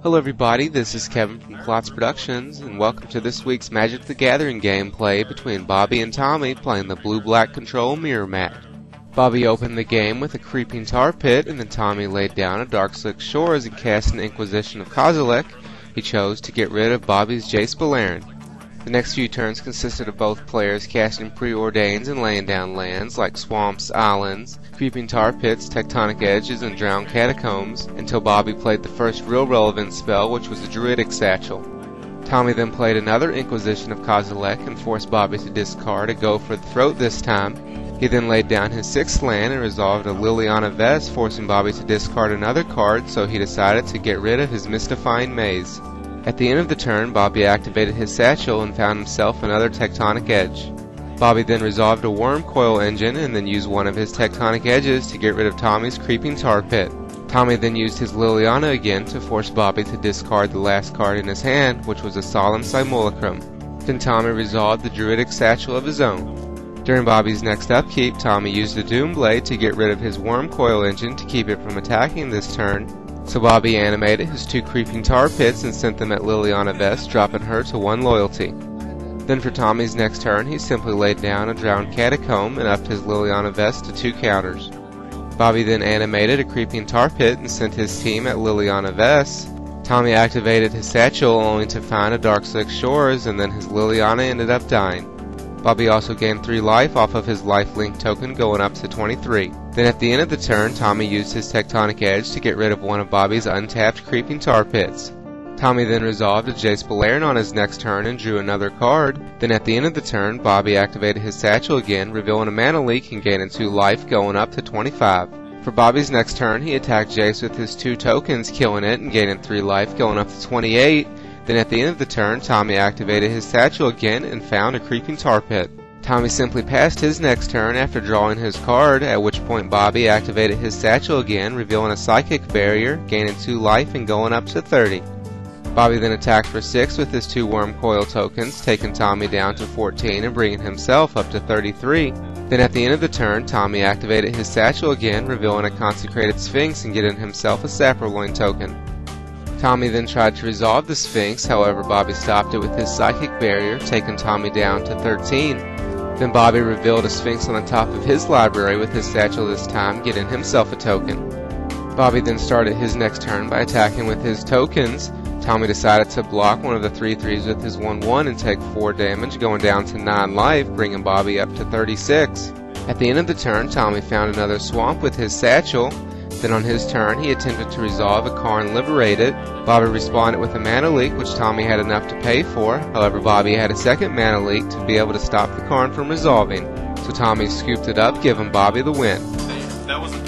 Hello everybody, this is Kevin from KlotzProductions, and welcome to this week's Magic the Gathering gameplay between Bobby and Tommy playing the blue-black control mirror mat. Bobby opened the game with a creeping tar pit, and then Tommy laid down a Darkslick Shores and cast an Inquisition of Kozilek. He chose to get rid of Bobby's Jace Beleren. The next few turns consisted of both players casting Preordains and laying down lands like swamps, islands, creeping tar pits, tectonic edges, and drowned catacombs, until Bobby played the first real relevant spell, which was a Druidic Satchel. Tommy then played another Inquisition of Kozilek and forced Bobby to discard a Go for the Throat this time. He then laid down his 6th land and resolved a Liliana Vest, forcing Bobby to discard another card, so he decided to get rid of his Mystifying Maze. At the end of the turn, Bobby activated his satchel and found himself another Tectonic Edge. Bobby then resolved a Worm Coil Engine and then used one of his Tectonic Edges to get rid of Tommy's Creeping Tar Pit. Tommy then used his Liliana again to force Bobby to discard the last card in his hand, which was a Solemn Simulacrum. Then Tommy resolved the Druidic Satchel of his own. During Bobby's next upkeep, Tommy used the Doom Blade to get rid of his Worm Coil Engine to keep it from attacking this turn. So Bobby animated his 2 Creeping Tar Pits and sent them at Liliana Vest, dropping her to 1 loyalty. Then for Tommy's next turn, he simply laid down a Drowned Catacomb and upped his Liliana Vest to 2 counters. Bobby then animated a Creeping Tar Pit and sent his team at Liliana Vest. Tommy activated his satchel only to find a Darkslick Shores, and then his Liliana ended up dying. Bobby also gained 3 life off of his lifelink token, going up to 23. Then at the end of the turn, Tommy used his Tectonic Edge to get rid of one of Bobby's untapped Creeping Tar Pits. Tommy then resolved a Jace Beleren on his next turn and drew another card. Then at the end of the turn, Bobby activated his satchel again, revealing a mana leak and gaining 2 life, going up to 25. For Bobby's next turn, he attacked Jace with his 2 tokens, killing it and gaining 3 life, going up to 28. Then at the end of the turn, Tommy activated his satchel again and found a Creeping Tar Pit. Tommy simply passed his next turn after drawing his card, at which point Bobby activated his satchel again, revealing a Psychic Barrier, gaining 2 life and going up to 30. Bobby then attacked for 6 with his 2 Worm Coil tokens, taking Tommy down to 14 and bringing himself up to 33. Then at the end of the turn, Tommy activated his satchel again, revealing a Consecrated Sphinx and getting himself a Saproloin token. Tommy then tried to resolve the Sphinx, however Bobby stopped it with his Psychic Barrier, taking Tommy down to 13. Then Bobby revealed a Sphinx on the top of his library with his satchel this time, getting himself a token. Bobby then started his next turn by attacking with his tokens. Tommy decided to block one of the 3/3s with his 1/1 and take 4 damage, going down to 9 life, bringing Bobby up to 36. At the end of the turn, Tommy found another swamp with his satchel. Then on his turn, he attempted to resolve a Karn Liberated. Bobby responded with a mana leak, which Tommy had enough to pay for. However, Bobby had a second mana leak to be able to stop the Karn from resolving. So Tommy scooped it up, giving Bobby the win. That was a